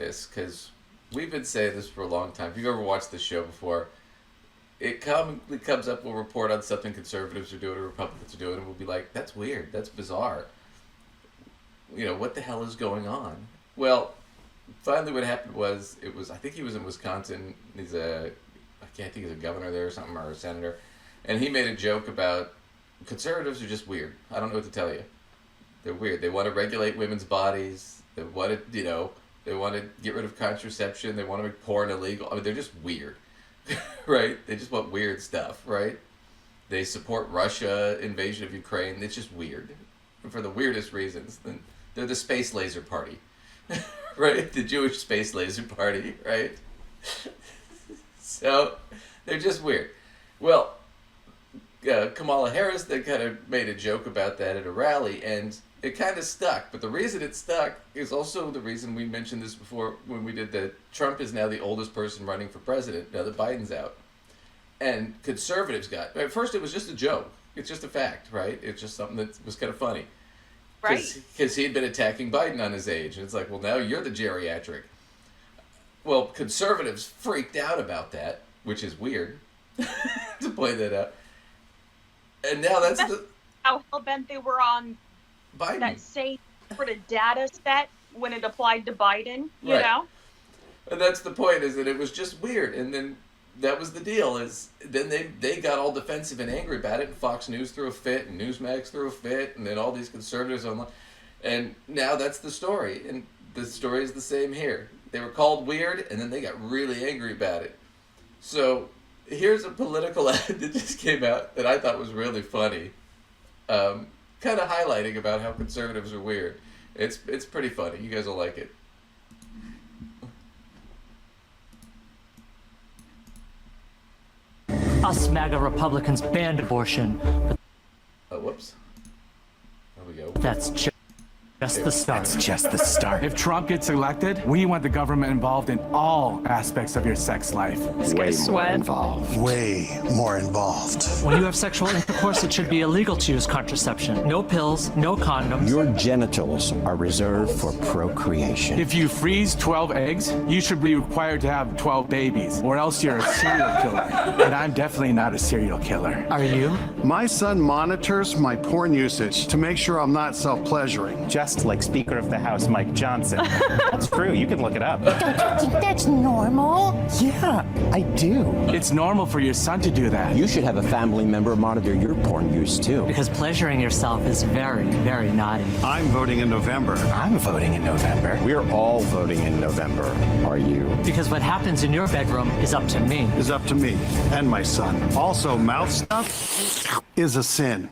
this because we've been saying this for a long time. If you've ever watched this show before, it comes up, we'll report on something conservatives are doing or Republicans are doing, and we'll be like, that's weird, that's bizarre. What the hell is going on? Well, finally what happened was, I think he was in Wisconsin. I can't think he's a governor there or something, or a senator. And he made a joke about conservatives are just weird. I don't know what to tell you. They're weird. They want to regulate women's bodies. They want to, they want to get rid of contraception. They want to make porn illegal. I mean, they're just weird, right? They just want weird stuff, right? They support Russia invasion of Ukraine. It's just weird, and for the weirdest reasons. Then they're the space laser party, right? The Jewish space laser party, right? So they're just weird. Well, Kamala Harris, they kind of made a joke about that at a rally, and it kind of stuck. But the reason it stuck is also the reason we mentioned this before when we did that Trump is now the oldest person running for president now that Biden's out. And conservatives at first it was just a joke. It's just a fact, right? It's just something that was kind of funny. Right. Because he had been attacking Biden on his age. And it's like, well, now you're the geriatric. Well, conservatives freaked out about that, which is weird to point that out. And now that's how hell-bent they were on Biden. That same sort of data set when it applied to Biden, you know? And that's the point, is that it was just weird. And then that was the deal, is then they got all defensive and angry about it, and Fox News threw a fit, and Newsmax threw a fit, and then all these conservatives online. And now that's the story. And the story is the same here. They were called weird, and then they got really angry about it. So here's a political ad that just came out that I thought was really funny. Kind of highlighting about how conservatives are weird. It's pretty funny. You guys will like it. Us MAGA Republicans banned abortion. Whoops. There we go. That's just the start. That's just the start. If Trump gets elected, we want the government involved in all aspects of your sex life. Way more involved. Way more involved. When you have sexual intercourse, it should be illegal to use contraception. No pills, no condoms. Your genitals are reserved for procreation. If you freeze 12 eggs, you should be required to have 12 babies, or else you're a serial killer. And I'm definitely not a serial killer. Are you? My son monitors my porn usage to make sure I'm not self-pleasuring. Just like Speaker of the House Mike Johnson. That's true. You can look it up. Don't you think that's normal? Yeah, I do. It's normal for your son to do that. You should have a family member monitor your porn use too. Because pleasuring yourself is very, very naughty. I'm voting in November. I'm voting in November. We're all voting in November. Are you? Because what happens in your bedroom is up to me. Is up to me and my son. Also, mouth stuff is a sin.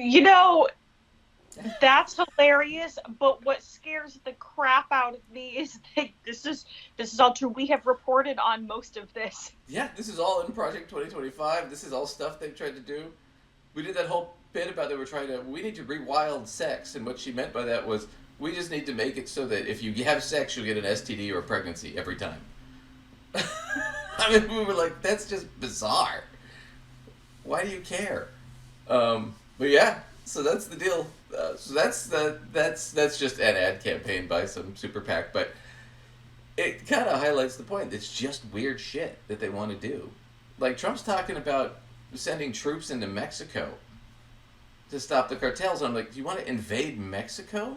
You know, that's hilarious, but what scares the crap out of me is that this is all true. We have reported on most of this. Yeah, this is all in Project 2025. This is all stuff they've tried to do. We did that whole bit about we need to rewild sex, and what she meant by that was we just need to make it so that if you have sex, you'll get an STD or a pregnancy every time. I mean, we were like, that's just bizarre. Why do you care? But yeah, so that's the deal. So that's just an ad campaign by some super PAC, but it kind of highlights the point. It's just weird shit that they want to do. Like Trump's talking about sending troops into Mexico to stop the cartels. I'm like, do you want to invade Mexico?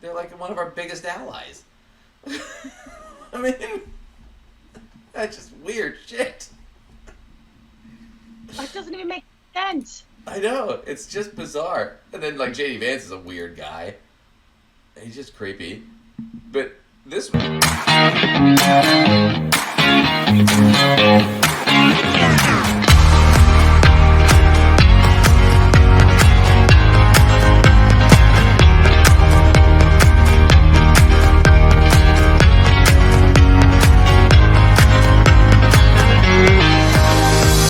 They're like one of our biggest allies. I mean, that's just weird shit. That doesn't even make sense. I know, it's just bizarre. And then, like, J.D. Vance is a weird guy. He's just creepy. But this one...